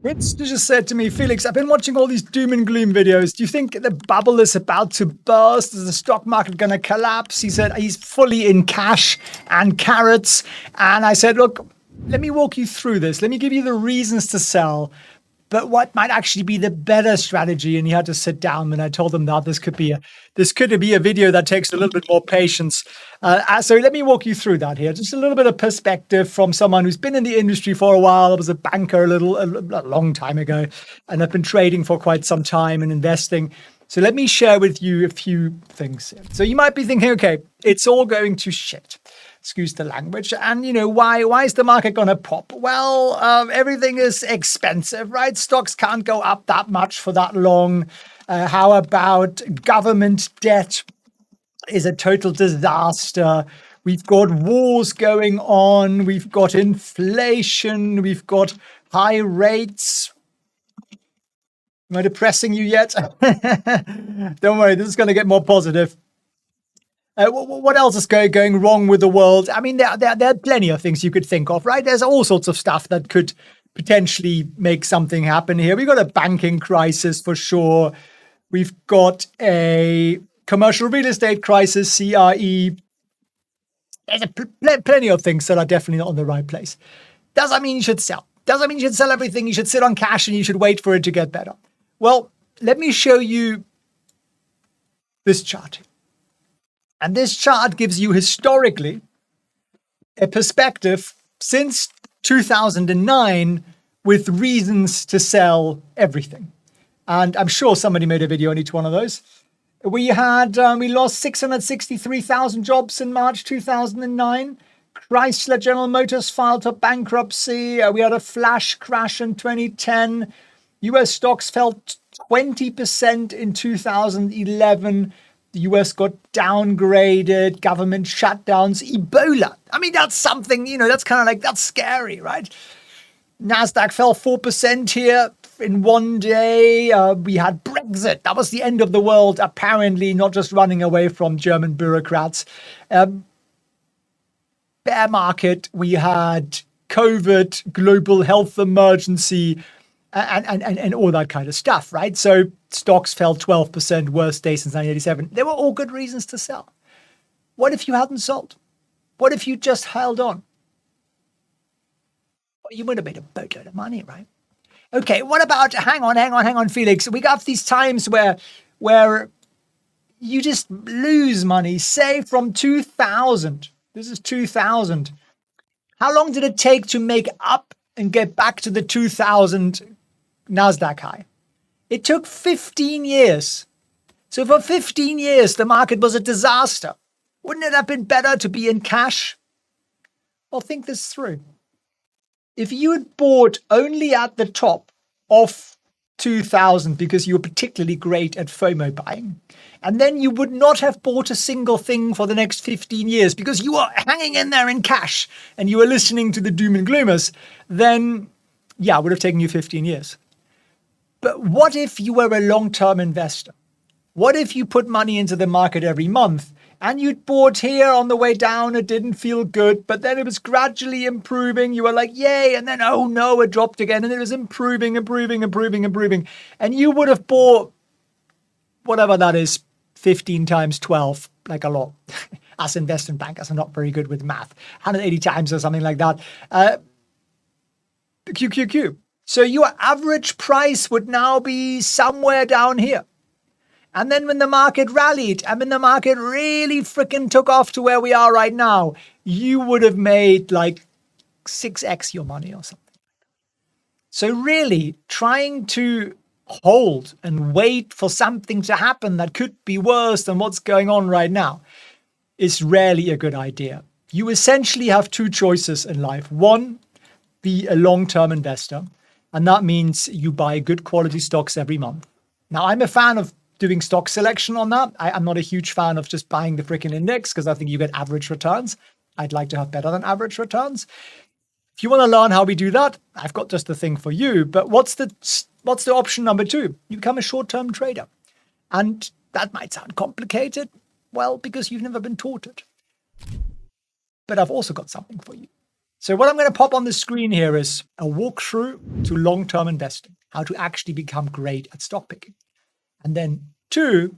Fritz just said to me, Felix, I've been watching all these doom and gloom videos. Do you think the bubble is about to burst? Is the stock market going to collapse? He said he's fully in cash and carrots. And I said, look, let me walk you through this. Let me give you the reasons to sell, but what might actually be the better strategy. And he had to sit down, and I told him that this could be a video that takes a little bit more patience. So let me walk you through that here. Just a little bit of perspective from someone who's been in the industry for a while. I was a banker a long time ago, and I've been trading for quite some time and investing. So let me share with you a few things. So you might be thinking, okay, it's all going to shit. Excuse the language. And, why is the market going to pop? Well, everything is expensive, right? Stocks can't go up that much for that long. How about government debt is a total disaster? We've got wars going on. We've got inflation. We've got high rates. Am I depressing you yet? Don't worry, this is going to get more positive. What else is going wrong with the world? I mean, there are plenty of things you could think of, right? There's all sorts of stuff that could potentially make something happen here. We've got a banking crisis for sure. We've got a commercial real estate crisis, CRE. There's plenty of things that are definitely not in the right place. Does that mean you should sell? Does that mean you should sell everything? You should sit on cash and you should wait for it to get better? Well, let me show you this chart. And this chart gives you historically a perspective since 2009 with reasons to sell everything. And I'm sure somebody made a video on each one of those. We lost 663,000 jobs in March 2009. Chrysler General Motors filed for bankruptcy. We had a flash crash in 2010. US stocks fell 20% in 2011. The US got downgraded, government shutdowns, Ebola. I mean, that's something, that's kind of like, that's scary, right? NASDAQ fell 4% here in one day. We had Brexit. That was the end of the world, apparently, not just running away from German bureaucrats. Bear market, we had COVID, global health emergency, and all that kind of stuff, right? So stocks fell 12%, worst day since 1987. There were all good reasons to sell. What if you hadn't sold? What if you just held on? Well, you would have made a boatload of money, right? Okay, what about, hang on, Felix. We got these times where you just lose money, say from 2000. This is 2000. How long did it take to make up and get back to the 2000 NASDAQ high? It took 15 years. So for 15 years, the market was a disaster. Wouldn't it have been better to be in cash? Well, think this through. If you had bought only at the top of 2000 because you were particularly great at FOMO buying, and then you would not have bought a single thing for the next 15 years because you were hanging in there in cash and you were listening to the doom and gloomers, then yeah, it would have taken you 15 years. But what if you were a long-term investor? What if you put money into the market every month and you'd bought here on the way down, it didn't feel good, but then it was gradually improving. You were like, yay, and then, oh no, it dropped again, and it was improving. And you would have bought whatever that is, 15 times 12, like a lot. Us investment bankers are not very good with math. 180 times or something like that. QQQ. So your average price would now be somewhere down here. And then when the market rallied, and when the market really freaking took off to where we are right now, you would have made like 6x your money or something. So really trying to hold and wait for something to happen that could be worse than what's going on right now is rarely a good idea. You essentially have two choices in life. One, be a long-term investor. And that means you buy good quality stocks every month. Now, I'm a fan of doing stock selection on that. I'm not a huge fan of just buying the freaking index because I think you get average returns. I'd like to have better than average returns. If you want to learn how we do that, I've got just the thing for you. But what's the option number two? You become a short-term trader. And that might sound complicated. Well, because you've never been taught it. But I've also got something for you. So what I'm going to pop on the screen here is a walkthrough to long-term investing, how to actually become great at stock picking. And then 2,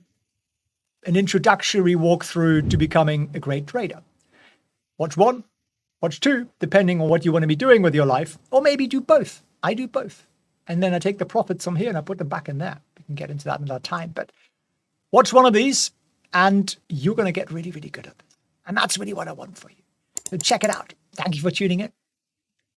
an introductory walkthrough to becoming a great trader. Watch 1, watch 2, depending on what you want to be doing with your life, or maybe do both. I do both. And then I take the profits from here and I put them back in there. We can get into that another time. But watch one of these and you're going to get really, really good at it. And that's really what I want for you. So check it out. Thank you for tuning in.